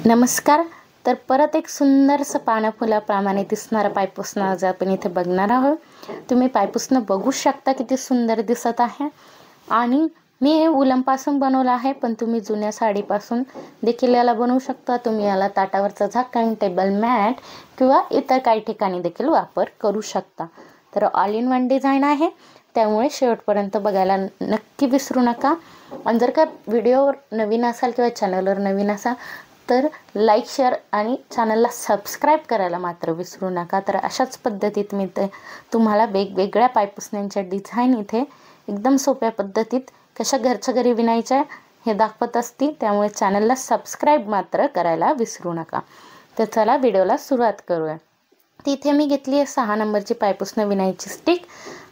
नमस्कार। तर परत एक सुंदरसं पानफुलाप्रमाणे दिसणारं पायपुसणं आज आपण इथे बघणार आहोत। तुम्ही पायपुसणं बघू शकता किती सुंदर दिसत आहे। आणि मी हे उलंपासून बनवलं आहे, पण तुम्ही जुन्या साडीपासून देखील याला बनवू शकता। तुम्ही याला ताटावरचं झाकण, टेबल मॅट किंवा इतर काही ठिकाणी देखील वापर करू शकता। तर ऑल इन वन डिझाईन आहे, त्यामुळे शेवटपर्यंत बघायला नक्की विसरू नका। आणि जर का व्हिडिओवर नवीन असाल किंवा चॅनलवर नवीन असाल तर लाईक, शेअर आणि चॅनलला सबस्क्राईब करायला मात्र विसरू नका। तर अशाच पद्धतीत मी तुम्हाला वेगवेगळ्या पायपुसण्यांच्या डिझाईन इथे एकदम सोप्या पद्धतीत कशा घरच्या घरी विणायच्या हे दाखवत असते, त्यामुळे चॅनलला सबस्क्राईब मात्र करायला विसरू नका। तर चला व्हिडिओला सुरुवात करूया। तिथे मी घेतली आहे 6 नंबरची पायपुसणं विणायची स्टिक।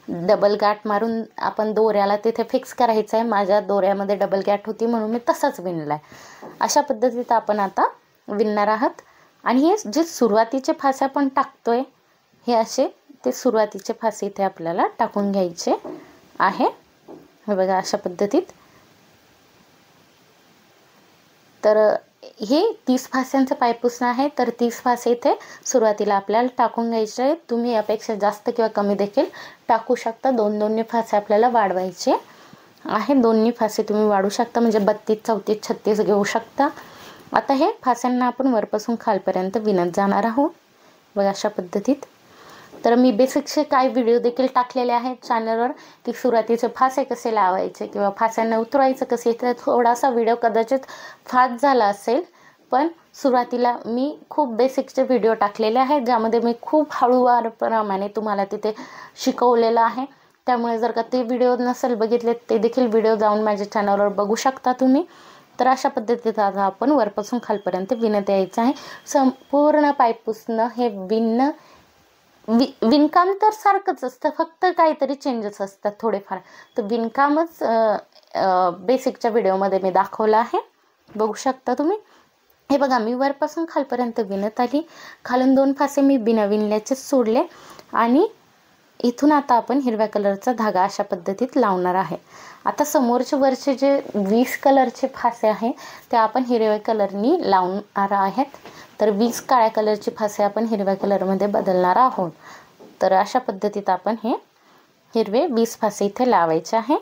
डबल गाठ मारून आपण दोऱ्याला तिथे फिक्स करायचं आहे। माझ्या दोऱ्यामध्ये डबल गाठ होती म्हणून मी तसाच विणलाय। अशा पद्धतीत आपण आता विणणार आहात। आणि हे जे सुरुवातीचे फासे आपण टाकतोय हे असे ते सुरुवातीचे फासे इथे आपल्याला टाकून घ्यायचे आहे। हे बघा अशा पद्धतीत। तर हे 30 फास्यांचं पायपुसणं आहे, तर 30 फासे इथे सुरुवातीला आपल्याला टाकून घ्यायचे आहेत। तुम्ही यापेक्षा जास्त किंवा कमी देखील टाकू शकता। दोन फासे आपल्याला वाढवायचे आहे। दोन्ही फासे तुम्ही वाढू शकता, म्हणजे 32, 34, 36 घेऊ शकता। आता हे फास्यांना आपण वरपासून खालपर्यंत विणत जाणार आहोत, बघा अशा पद्धतीत। तर मी बेसिकचे काही व्हिडिओ देखील टाकलेले आहेत चॅनलवर, की सुरुवातीचे फासे कसे लावायचे किंवा फास्यांना उतरवायचं कसे। तर थोडासा व्हिडिओ कदाचित फास्ट झाला असेल, पण सुरुवातीला मी खूप बेसिकचे व्हिडिओ टाकलेले आहेत, ज्यामध्ये मी खूप हळूवारप्रमाणे तुम्हाला तिथे शिकवलेलं आहे। त्यामुळे जर का ते व्हिडिओ नसेल बघितले ते देखील व्हिडिओ जाऊन माझ्या चॅनलवर बघू शकता तुम्ही। तर अशा पद्धतीत आता आपण वरपासून खालपर्यंत विणत यायचं आहे। संपूर्ण पायपुसणं हे विणकाम तर सारखंच असतं, फक्त काहीतरी चेंजेस असतात थोडेफार। तर विणकामच बेसिकच्या व्हिडिओमध्ये मी दाखवलं आहे, बघू शकता तुम्ही। हे बघा मी वरपासून खालपर्यंत विणत आली। खालून 2 फासे मी बिना विणल्याचे सोडले आणि इथून आता आपण हिरव्या कलरचा धागा अशा पद्धतीत लावणार आहे। आता समोरचे वरचे जे 20 कलरचे फासे आहे ते आपण हिरव्या कलरनी लावणार आहेत। तर 20 काळ्या कलरचे फासे आपण हिरव्या कलरमध्ये बदलणार आहोत। तर अशा पद्धतीत आपण हे हिरवे 20 फासे इथे लावायचे आहे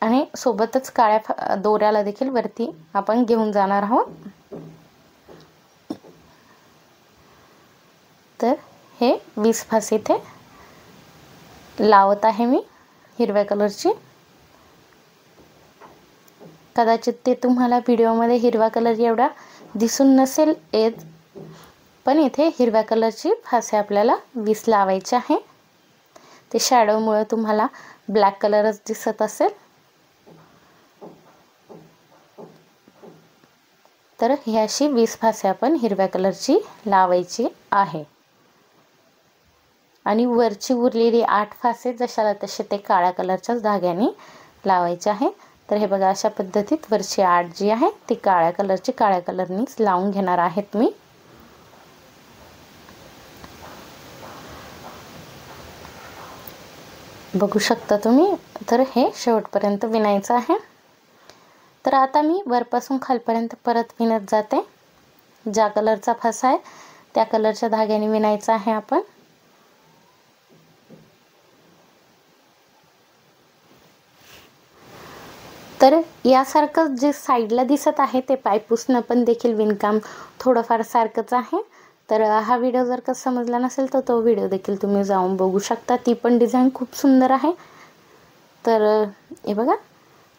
आणि सोबतच काळ्या दोऱ्याला देखील वरती आपण घेऊन जाणार आहोत। तर हे 20 फासे इथे लावत आहे मी हिरव्या कलरची। कदाचित ते तुम्हाला व्हिडिओमध्ये हिरवा कलर एवढा दिसून नसेल येत, पण इथे हिरव्या कलरची फासे आपल्याला 20 लावायचे आहे। ते शॅडोमुळे तुम्हाला ब्लॅक कलरच दिसत असेल। तर ही अशी 20 फासे आपण हिरव्या कलरची लावायची आहे आणि वरची उरलेली 8 फासे जशाला तसे ते काळ्या कलरच्याच धाग्याने लावायचे आहे। तर हे बघा अशा पद्धतीत वरची 8 जी आहे ती काळ्या कलरनीच लावून घेणार आहेत मी। बघू शकता तुम्ही। तर हे शेवटपर्यंत विणायचं आहे। तर आता मी वरपासून खालपर्यंत परत विणत जाते। ज्या कलरचा फासा आहे त्या कलरच्या धाग्याने विणायचा आहे आपण। तर यासारखं जे साईडला दिसत आहे ते पायपुसणं पण देखील विणकाम थोडंफार सारखंच आहे। तर हा व्हिडिओ जर का समजला नसेल तर तो व्हिडिओ देखील तुम्ही जाऊन बघू शकता, ती पण डिझाईन खूप सुंदर आहे। तर हे बघा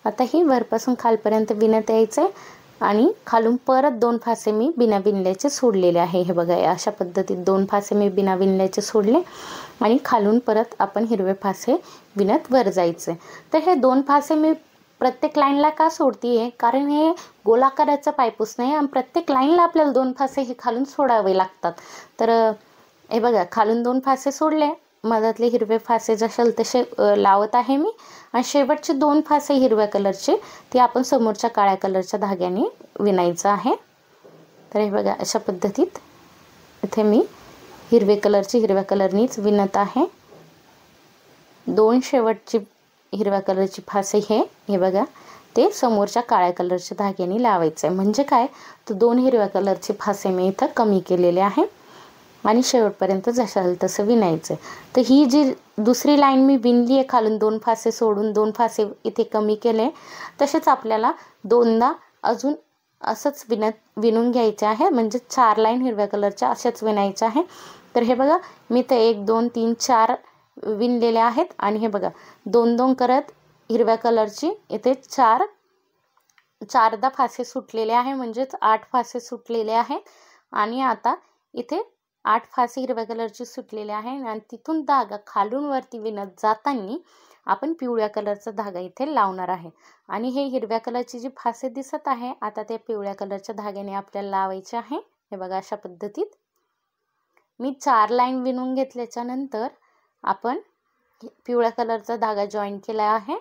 आता ही वरपासून खालपर्यंत विणत यायचं आहे आणि खालून परत 2 फासे मी बिना विणल्याचे सोडलेले आहे। हे बघा अशा पद्धतीत 2 फासे मी बिना विणल्याचे सोडले आणि खालून परत आपण हिरवे फासे विणत वर जायचे। तर हे 2 फासे मी प्रत्येक लाईनला का सोडतीये, कारण हे गोलाकाराचं पायपुसणं आहे आणि प्रत्येक लाईनला आपल्याला 2 फासे हे खालून सोडावे लागतात। तर हे बघा खालून 2 फासे सोडले, मधातले हिरवे फासे जशाल तसे लावत आहे मी आणि शेवटचे 2 फासे हिरव्या कलरचे ते आपण समोरच्या काळ्या कलरच्या धाग्याने विणायचं आहे। तर हे बघा अशा पद्धतीत इथे मी हिरव्या कलरनीच विणत आहे। 2 शेवटची हिरव्या कलरची फासे हे बघा ते समोरच्या काळ्या कलरच्या धाग्याने लावायचं आहे. म्हणजे काय, तर 2 हिरव्या कलरचे फासे मी इथं कमी केलेले आहे आणि शेवटपर्यंत जशाल तसं विणायचं आहे. तर ही जी दुसरी लाईन मी विणली आहे, खालून 2 फासे सोडून 2 फासे इथे कमी केले, तसेच आपल्याला 2दा अजून असंच विणून घ्यायचे आहे. म्हणजे 4 लाईन हिरव्या कलरच्या अशाच विणायच्या आहे. तर हे बघा, मी ते 1 2 3 4 विणलेले आहेत आणि हे बघा 2 2 करत हिरव्या कलरची इथे 4दा फासे सुटलेले आहे, म्हणजेच 8 फासे सुटलेले आहे. आणि आता इथे 8 फासे हिरव्या कलरची सुटलेले आहे आणि तिथून धागा खालून वरती विणत जाताना आपण पिवळ्या कलरचा धागा इथे लावणार आहे. आणि हे हिरव्या कलरची जी फासे दिसत आहे, आता त्या पिवळ्या कलरच्या धाग्याने आपल्याला लावायचे आहे. हे बघा, अशा पद्धतीत मी 4 लाईन विणून घेतल्याच्या नंतर आपण पिवळ्या कलरचा धागा जॉईन केला आहे.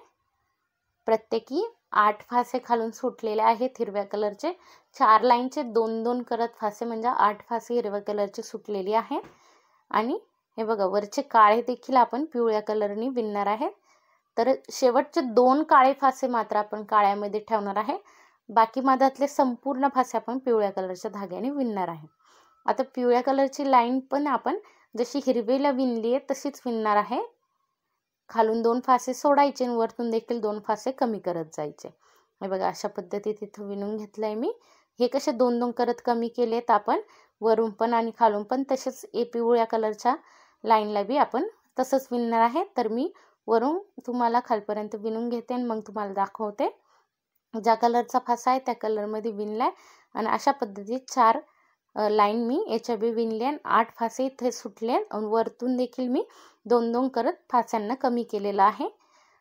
प्रत्येकी 8 फासे खालून सुटलेले आहेत हिरव्या कलरचे. 4 लाईनचे 2 2 करत फासे, म्हणजे 8 फासे हिरव्या कलरची सुटलेली आहे. आणि हे बघा, वरचे काळे देखील आपण पिवळ्या कलरने विणणार आहे. तर शेवटचे 2 काळे फासे मात्र आपण काळ्यामध्ये ठेवणार आहे. बाकी मधातले संपूर्ण फासे आपण पिवळ्या कलरच्या धाग्याने विणणार आहे. आता पिवळ्या कलरची लाईन पण आपण जशी हिरवीला विणली आहे तशीच विणणार आहे. खालून 2 फासे सोडायचे आणि वरतून देखील 2 फासे कमी करत जायचे. हे बघा, अशा पद्धतीत इथं विणून घेतलंय मी. हे कसे 2 2 करत कमी केलेत आपण, वरून पण आणि खालून पण तसेच पिवळ्या कलरच्या लाईनला बी आपण तसंच विणणार आहे. तर मी वरून तुम्हाला खालपर्यंत विणून घेते आणि मग तुम्हाला दाखवते. ज्या कलरचा फासा आहे त्या कलरमध्ये विणलाय आणि अशा पद्धतीत 4 लाईन मी याच्या बी विणले आणि 8 फासे इथे सुटले आणि वरतून देखील मी 2 2 करत फास्यांना कमी केलेलं आहे.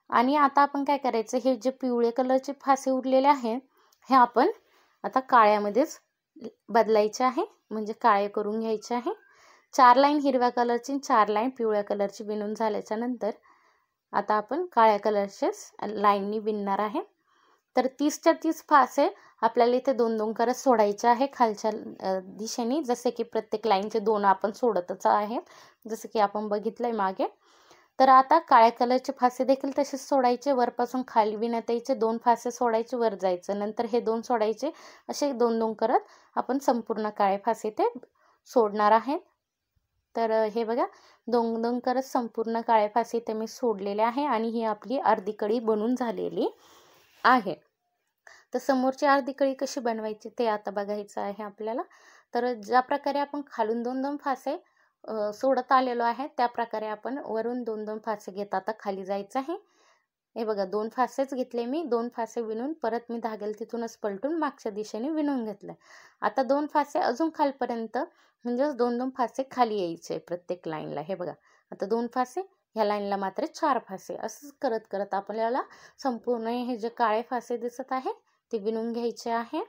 आणि आता आपण काय करायचं, हे जे पिवळे कलरचे फासे उरलेले आहेत हे आपण आता काळ्यामध्येच बदलायचे आहे, म्हणजे काळे करून घ्यायचे आहे. 4 लाईन हिरव्या कलरची 4 लाईन पिवळ्या कलरची विणून झाल्याच्या नंतर आता आपण काळ्या कलरचेच लाईननी विणणार आहे. तर 30च्या 30 फासे आपल्याला इथे 2 2 करत सोडायचे आहे खालच्या दिशेने. जसे की प्रत्येक लाईनचे 2 आपण सोडतच आहेत, जसं की आपण बघितलंय मागे. तर आता काळ्या कलरचे फासे देखील तसेच सोडायचे. वरपासून खाली विणत यायचे, 2 फासे सोडायचे, वर जायचं, नंतर हे 2 सोडायचे, असे 2 2 करत आपण संपूर्ण काळे फासे ते सोडणार आहेत. तर हे बघा, 2 2 करत संपूर्ण काळे फासे ते मी सोडलेले आहे आणि ही आपली अर्धी कळी बनून झालेली आहे. तर समोरची अर्धी कळी कशी बनवायची ते आता बघायचं आहे आपल्याला. तर ज्या प्रकारे आपण खालून 2 2 फासे सोडत आलेलो आहे त्या प्रकारे आपण वरून 2 2 फासे घेत आता खाली जायचं आहे. हे बघा, 2 फासेच घेतले मी. 2 फासे विणून परत मी धाग्याला तिथूनच पलटून मागच्या दिशेने विणून घेतलं. आता 2 फासे अजून खालपर्यंत, म्हणजेच 2 2 फासे खाली यायचे प्रत्येक लाईनला. हे बघा, आता 2 फासे, ह्या लाईनला मात्र 4 फासे, असंच करत करत आपल्याला संपूर्ण हे जे काळे फासे दिसत आहे ते विणून घ्यायचे आहे.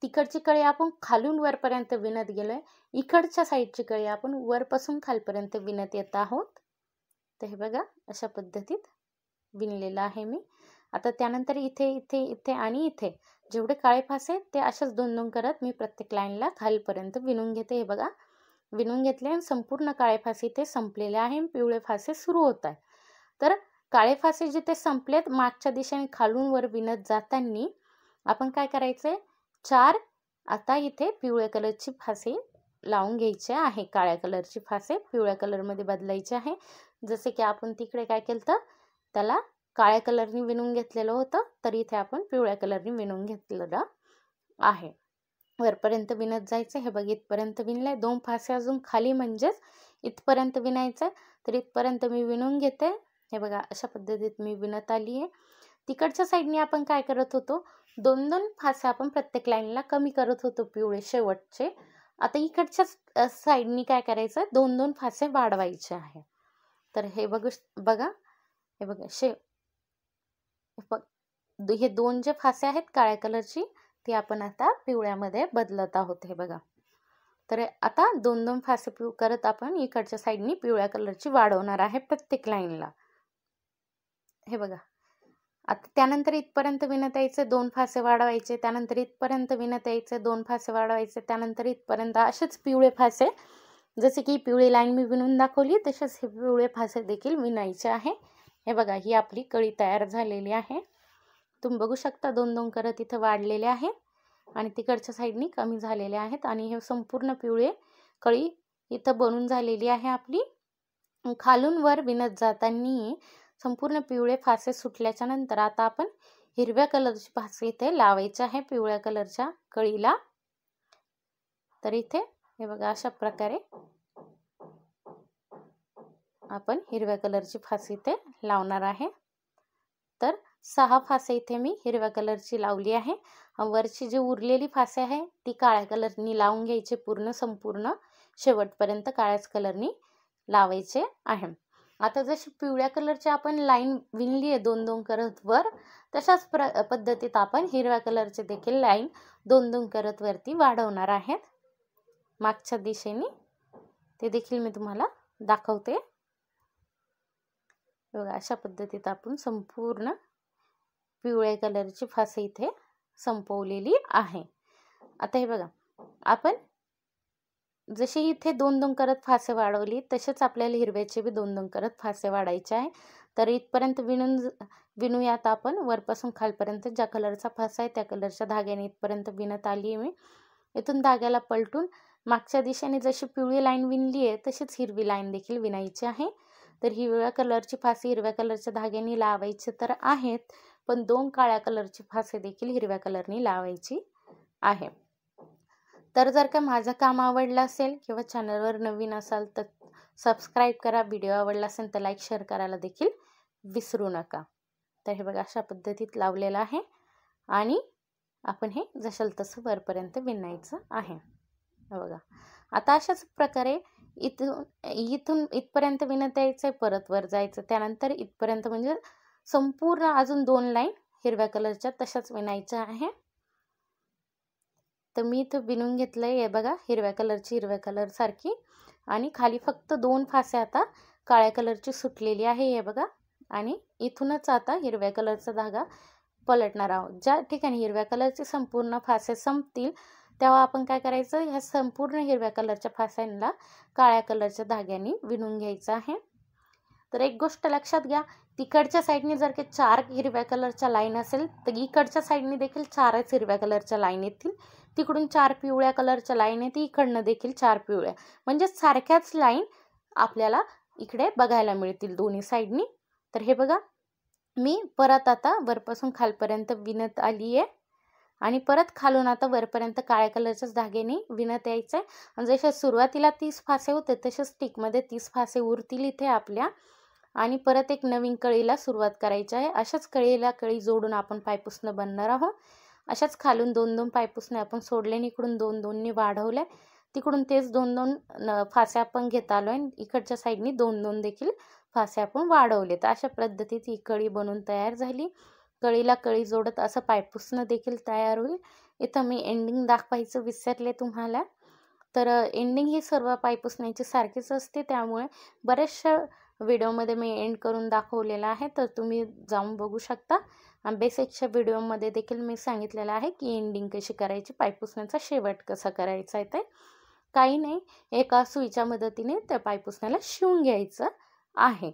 तिकडची कळी आपण खालून वरपर्यंत विणत गेलोय, इकडच्या साईडची कळी आपण वरपासून खालपर्यंत विणत येत आहोत. तर हे बघा, अशा पद्धतीत विणलेलं आहे मी. आता त्यानंतर इथे इथे इथे आणि इथे जेवढे काळे फासे ते अशाच 2 2 करत मी प्रत्येक लाईनला खालपर्यंत विणून घेते. हे बघा, विणून घेतले आणि संपूर्ण काळे फासे ते संपलेले आहे, पिवळे फासे सुरू होत आहे. तर काळे फासे जिथे संपलेत, मागच्या दिशेने खालून वर विणत जाताना आपण काय करायचंय, 4 आता इथे पिवळ्या कलरची फासे लावून घ्यायचे आहे. काळ्या कलरची फासे पिवळ्या कलरमध्ये बदलायचे आहे. जसे की आपण तिकडे काय केलं तर त्याला काळ्या कलरने विणून घेतलेलं होतं, तर इथे आपण पिवळ्या कलरने विणून घेतलेलं आहे. वरपर्यंत विणत जायचं. हे बघ, इथपर्यंत विणलंय. 2 फासे अजून खाली, म्हणजेच इथपर्यंत विणायचं. तर इथपर्यंत मी विणून घेते. हे बघा, अशा पद्धतीत मी विणत आली आहे. तिकडच्या साईडने आपण काय करत होतो, 2 2 फासे आपण प्रत्येक लाईनला कमी करत होतो पिवळे शेवटचे. आता इकडच्या साईडनी काय करायचं, 2 2 फासे वाढवायचे आहे. तर हे बघा, हे बघा, हे 2 जे फासे आहेत काळ्या कलरची ती आपण आता पिवळ्यामध्ये बदलत आहोत. हे बघा, तर आता 2 2 फासे करत आपण इकडच्या साईडनी पिवळ्या कलरची वाढवणार आहे प्रत्येक लाईनला. हे बघा, आता त्यानंतर इथपर्यंत विणत यायचे, 2 फासे वाढवायचे, त्यानंतर इथपर्यंत विणत यायचे, 2 फासे वाढवायचे, त्यानंतर इथपर्यंत. असेच पिवळे फासे, जसे की पिवळी लाईन मी विणून दाखवली तसेच हे पिवळे फासे देखील विणायचे आहे. हे बघा, ही आपली कळी तयार झालेली आहे. तुम्ही बघू शकता 2-2 करत इथं वाढलेले आहे आणि तिकडच्या साईडनी कमी झालेले आहेत आणि हे संपूर्ण पिवळे कळी इथं बनून झालेली आहे आपली. खालून वर विणत जाताना संपूर्ण पिवळे फासे सुटल्याच्या नंतर आता आपण हिरव्या कलरची फासे इथे लावायची आहे पिवळ्या कलरच्या कळीला. तर इथे हे बघा अशा प्रकारे आपण हिरव्या कलरची फासे इथे लावणार आहे. तर 6 फासे इथे मी हिरव्या कलरची लावली आहे. वरची जी उरलेली फासे आहे ती काळ्या कलरनी लावून घ्यायचे, पूर्ण संपूर्ण शेवटपर्यंत काळ्याच कलरनी लावायचे आहे. आता जशी पिवळ्या कलरची आपण लाईन विणली आहे 2-2 करत वर, तशाच पद्धतीत आपण हिरव्या कलरचे देखील लाईन 2-2 करत वरती वाढवणार आहेत मागच्या दिशेने. ते देखील मी तुम्हाला दाखवते. बघा अशा पद्धतीत आपण संपूर्ण पिवळ्या कलरची फासे इथे संपवलेली आहे. आता हे बघा आपण जशी इथे 2-2 करत फासे वाढवली तसेच आपल्याला हिरव्याचे बी 2-2 करत फासे वाढायचे आहे. तर इथपर्यंत विणूयात आपण. वरपासून खालपर्यंत ज्या कलरचा फासा आहे त्या कलरच्या धाग्याने इथपर्यंत विणत आली आहे मी. इथून धाग्याला पलटून मागच्या दिशेने जशी पिवळी लाईन विणली आहे तशीच हिरवी लाईन देखील विणायची आहे. तर हिरव्या कलरची फासे हिरव्या कलरच्या धाग्याने लावायचे तर आहेत, पण 2 काळ्या कलरची फासे देखील हिरव्या कलरनी लावायची आहे. तर जर का माझं काम आवडलं असेल किंवा चॅनलवर नवीन असाल तर सबस्क्राईब करा. व्हिडिओ आवडला असेल तर लाईक शेअर करायला देखील विसरू नका. तर हे बघा अशा पद्धतीत लावलेलं आहे आणि आपण हे जशाल तसं वरपर्यंत विणायचं आहे. बघा आता अशाच प्रकारे इथून इथपर्यंत विणत यायचं आहे, परत वर जायचं, त्यानंतर इथपर्यंत म्हणजे संपूर्ण अजून 2 लाईन हिरव्या कलरच्या तशाच विणायच्या आहे. तर मी इथं विणून घेतलं आहे. हे बघा हिरव्या कलरची हिरव्या कलर सारखी आणि खाली फक्त 2 फासे आता काळ्या कलरची सुटलेली आहे. हे बघा आणि इथूनच आता हिरव्या कलरचा धागा पलटणार आहोत. ज्या ठिकाणी हिरव्या कलरचे संपूर्ण फासे संपतील तेव्हा आपण काय करायचं, ह्या संपूर्ण हिरव्या कलरच्या फास्यांना काळ्या कलरच्या धाग्याने विणून घ्यायचं आहे. तर एक गोष्ट लक्षात घ्या, तिकडच्या साईडने जर का 4 हिरव्या कलरच्या लाईन असेल तर इकडच्या साईडने देखील 4च हिरव्या कलरच्या लाईन येतील. तिकडून 4 पिवळ्या कलरच्या लाईन येतील, इकडनं देखील 4 पिवळ्या, म्हणजे सारख्याच लाईन आपल्याला इकडे बघायला मिळतील दोन्ही साईडनी. तर हे बघा मी परत आता वरपासून खालपर्यंत विणत आली आहे आणि परत खालून आता वरपर्यंत काळ्या कलरच्याच धाग्याने विणत यायचं आहे. आणि जसे सुरुवातीला 30 फासे होते तसेच स्टिकमध्ये 30 फासे उरतील इथे आपल्या. आणि परत एक नवीन कळीला सुरुवात करायची आहे. अशाच कळीला कळी जोडून आपण पायपुसणं बनणार आहोत. अशाच खालून 2-2 पायपुसणे आपण सोडले, इकडून 2-2नी वाढवले, तिकडून तेच 2-2 फासे आपण घेत आलो आहे. इकडच्या साईडनी 2-2 देखील फासे आपण वाढवले. तर अशा पद्धतीत ही कळी बनून तयार झाली. कळीला कळी जोडत असं पायपुसणं देखील तयार होईल. इथं मी एंडिंग दाखवायचं विसरले तुम्हाला. तर एंडिंग ही सर्व पायपुसण्याची सारखीच असते, त्यामुळे बऱ्याचशा व्हिडिओमध्ये मी एंड करून दाखवलेला आहे, तर तुम्ही जाऊन बघू शकता. बेसिकच्या व्हिडिओमध्ये देखील मी सांगितलेलं आहे की एंडिंग कशी करायची, पायपुसण्याचा शेवट कसा करायचा आहे. ते काही नाही, एका सुईच्या मदतीने त्या पायपुसण्याला शिवून घ्यायचं आहे.